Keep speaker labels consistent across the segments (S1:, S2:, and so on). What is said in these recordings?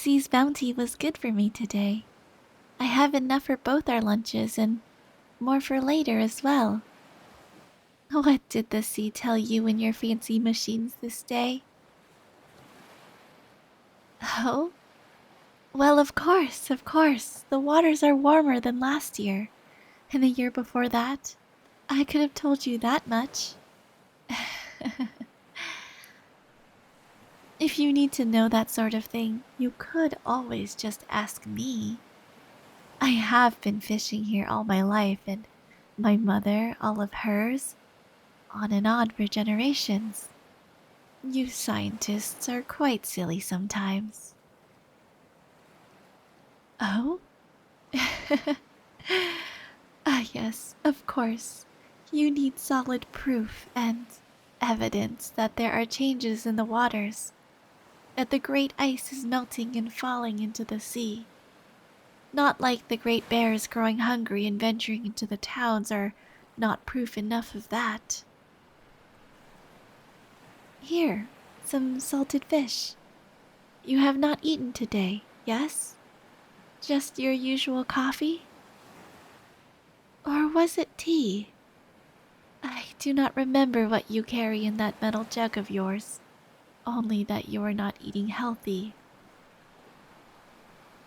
S1: sea's bounty was good for me today. I have enough for both our lunches and more for later as well. What did the sea tell you in your fancy machines this day? Oh? Well, of course, of course. The waters are warmer than last year. And the year before that. I could have told you that much. If you need to know that sort of thing, you could always just ask me. I have been fishing here all my life, and my mother, all of hers, on and on for generations. You scientists are quite silly sometimes. Oh? Ah, yes, of course. You need solid proof and evidence that there are changes in the waters, that the great ice is melting and falling into the sea. Not like the great bears growing hungry and venturing into the towns are not proof enough of that. Here, some salted fish. You have not eaten today, yes? Just your usual coffee? Or was it tea? I do not remember what you carry in that metal jug of yours, only that you are not eating healthy.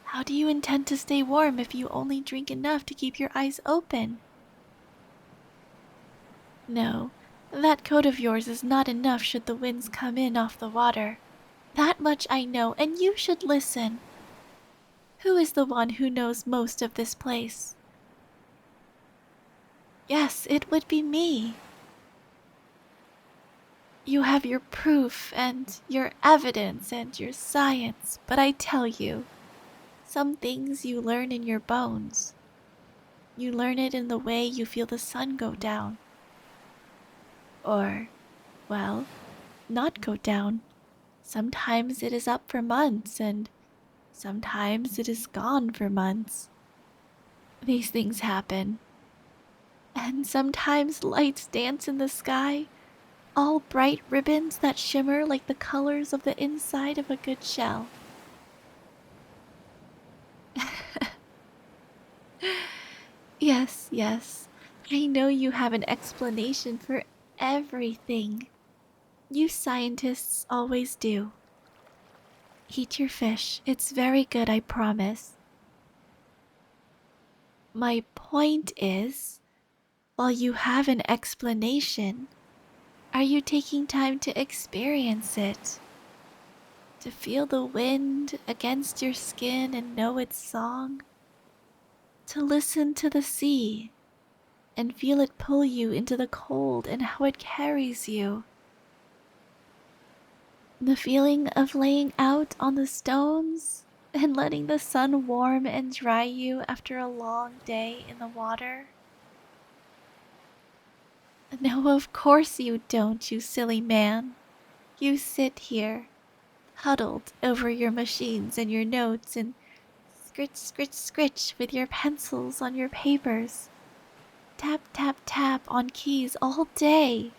S1: How do you intend to stay warm if you only drink enough to keep your eyes open? No, that coat of yours is not enough should the winds come in off the water. That much I know, and you should listen. Who is the one who knows most of this place? Yes, it would be me. You have your proof and your evidence and your science, but I tell you, some things you learn in your bones. You learn it in the way you feel the sun go down. Or, well, not go down. Sometimes it is up for months, and sometimes it is gone for months. These things happen. And sometimes lights dance in the sky, all bright ribbons that shimmer like the colors of the inside of a good shell. Yes, yes, I know you have an explanation for everything. You scientists always do. Eat your fish, it's very good, I promise. My point is, while you have an explanation, are you taking time to experience it? To feel the wind against your skin and know its song? To listen to the sea and feel it pull you into the cold and how it carries you? The feeling of laying out on the stones and letting the sun warm and dry you after a long day in the water? No, of course you don't, you silly man. You sit here, huddled over your machines and your notes, and scritch, scritch, scritch with your pencils on your papers. Tap, tap, tap on keys all day.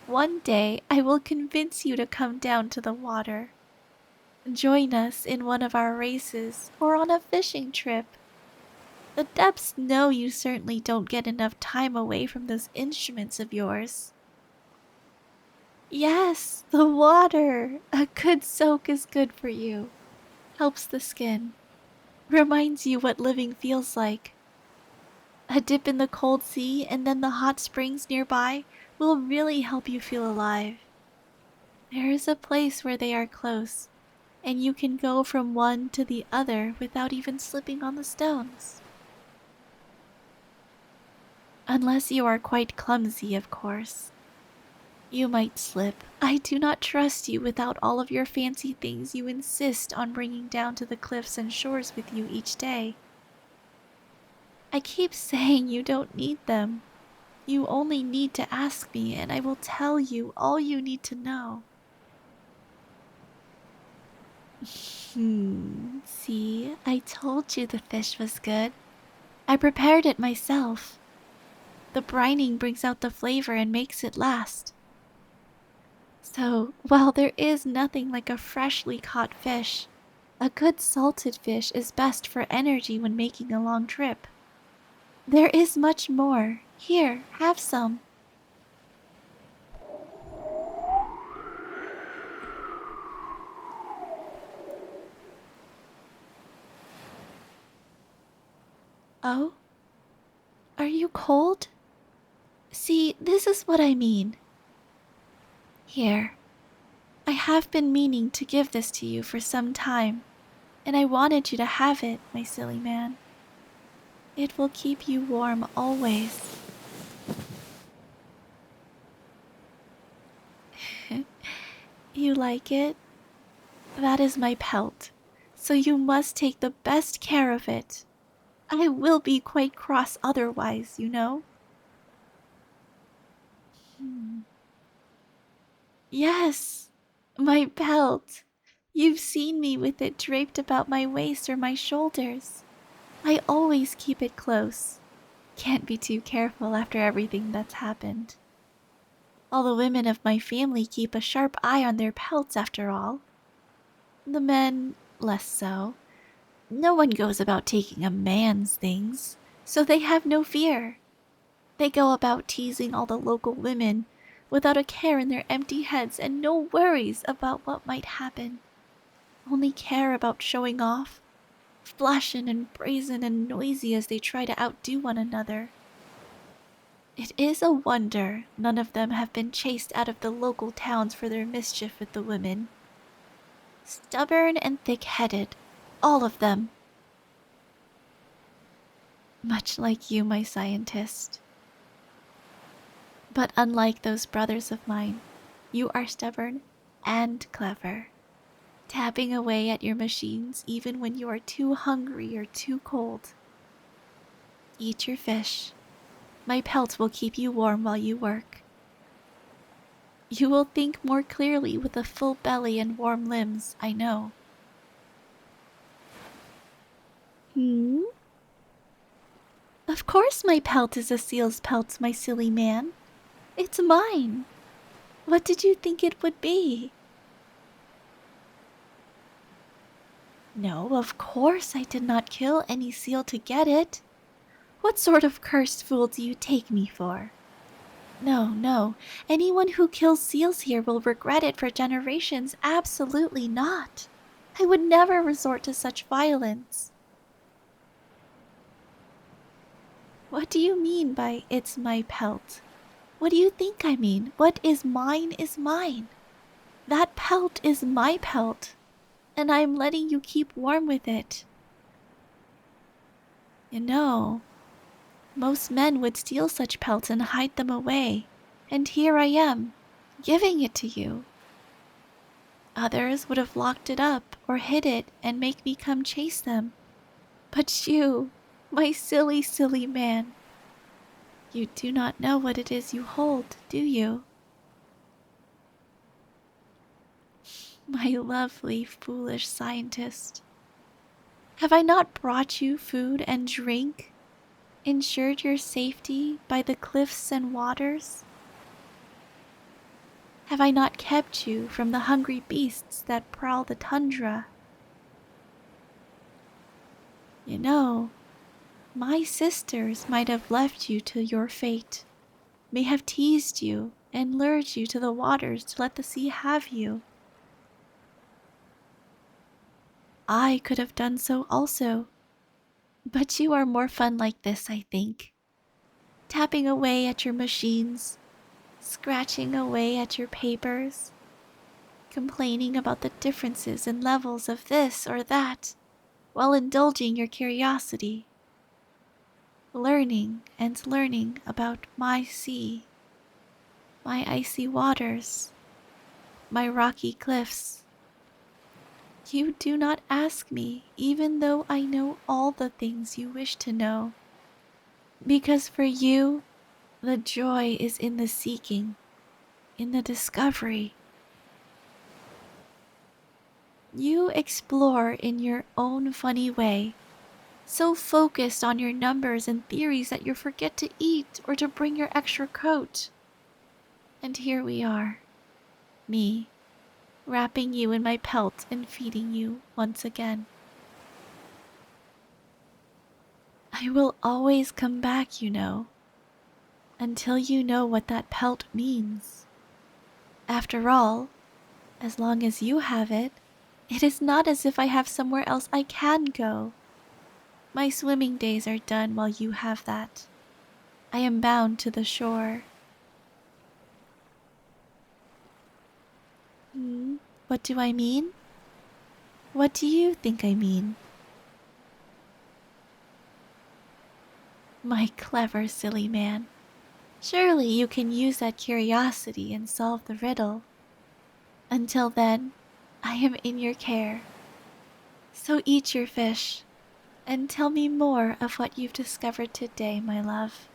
S1: One day I will convince you to come down to the water. Join us in one of our races or on a fishing trip. The depths know you certainly don't get enough time away from those instruments of yours. Yes, the water. A good soak is good for you. Helps the skin. Reminds you what living feels like. A dip in the cold sea and then the hot springs nearby will really help you feel alive. There is a place where they are close, and you can go from one to the other without even slipping on the stones. Unless you are quite clumsy, of course. You might slip. I do not trust you without all of your fancy things you insist on bringing down to the cliffs and shores with you each day. I keep saying you don't need them. You only need to ask me and I will tell you all you need to know. See, I told you the fish was good. I prepared it myself. The brining brings out the flavor and makes it last. So, while there is nothing like a freshly caught fish, A good salted fish is best for energy when making a long trip. There is much more. Here, have some. Oh? Are you cold? See, this is what I mean. Here. I have been meaning to give this to you for some time, and I wanted you to have it, my silly man. It will keep you warm always. You like it? That is my pelt, so you must take the best care of it. I will be quite cross otherwise, you know. Hmm. Yes, my pelt. You've seen me with it draped about my waist or my shoulders. I always keep it close. Can't be too careful after everything that's happened. All the women of my family keep a sharp eye on their pelts after all. The men, less so. No one goes about taking a man's things, so they have no fear. They go about teasing all the local women without a care in their empty heads and no worries about what might happen. Only care about showing off, flashing and brazen and noisy as they try to outdo one another. It is a wonder none of them have been chased out of the local towns for their mischief with the women. Stubborn and thick-headed, all of them. Much like you, my scientist. But unlike those brothers of mine, you are stubborn and clever, tapping away at your machines even when you are too hungry or too cold. Eat your fish. My pelt will keep you warm while you work. You will think more clearly with a full belly and warm limbs, I know. Hmm? Of course my pelt is a seal's pelt, my silly man. It's mine. What did you think it would be? No, of course I did not kill any seal to get it. What sort of cursed fool do you take me for? No, no. Anyone who kills seals here will regret it for generations. Absolutely not. I would never resort to such violence. What do you mean by it's my pelt? What do you think I mean? What is mine is mine. That pelt is my pelt, and I am letting you keep warm with it. You know, most men would steal such pelts and hide them away, and here I am, giving it to you. Others would have locked it up or hid it and make me come chase them. But you, my silly, silly man, you do not know what it is you hold, do you? My lovely, foolish scientist. Have I not brought you food and drink, ensured your safety by the cliffs and waters? Have I not kept you from the hungry beasts that prowl the tundra? You know, my sisters might have left you to your fate, may have teased you and lured you to the waters to let the sea have you. I could have done so also, but you are more fun like this, I think. Tapping away at your machines, scratching away at your papers, complaining about the differences in levels of this or that, while indulging your curiosity. Learning and learning about my sea, my icy waters, my rocky cliffs. You do not ask me, even though I know all the things you wish to know. Because for you, the joy is in the seeking, in the discovery. You explore in your own funny way, so focused on your numbers and theories that you forget to eat or to bring your extra coat. And here we are, me, wrapping you in my pelt and feeding you once again. I will always come back, you know, until you know what that pelt means. After all, as long as you have it, it is not as if I have somewhere else I can go. My swimming days are done while you have that. I am bound to the shore. What do I mean? What do you think I mean? My clever, silly man. Surely you can use that curiosity and solve the riddle. Until then, I am in your care. So eat your fish, and tell me more of what you've discovered today, my love.